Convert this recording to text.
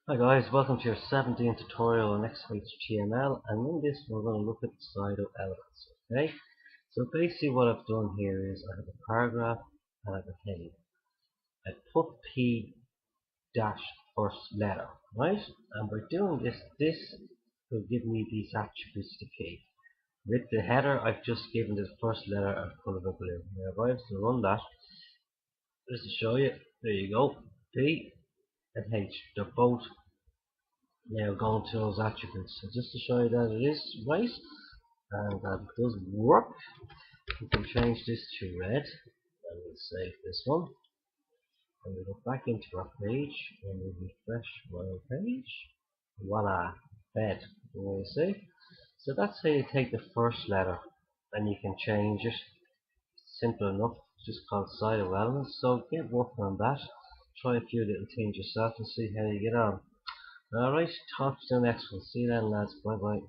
Hi guys, welcome to your 17th tutorial on HTML, and in this we're going to look at Pseudo Elements. Okay, so basically what I've done here is I have a paragraph and I have a heading. I put P dash first letter, right? And by doing this will give me these attributes to key. With the header, I've just given the first letter a colour of blue. Now if I was to run that, just to show you, there you go, P and H, they're both now going to those attributes. So just to show you that it is right and that it does work, we can change this to red and we'll save this one. And we go back into our page and we refresh our page. Voila, bed. You see? So that's how you take the first letter and you can change it. Simple enough, just called Pseudo Elements. So get working on that. Try a few little things yourself and see how you get on. Alright, talk to the next one. See you then lads. Bye bye.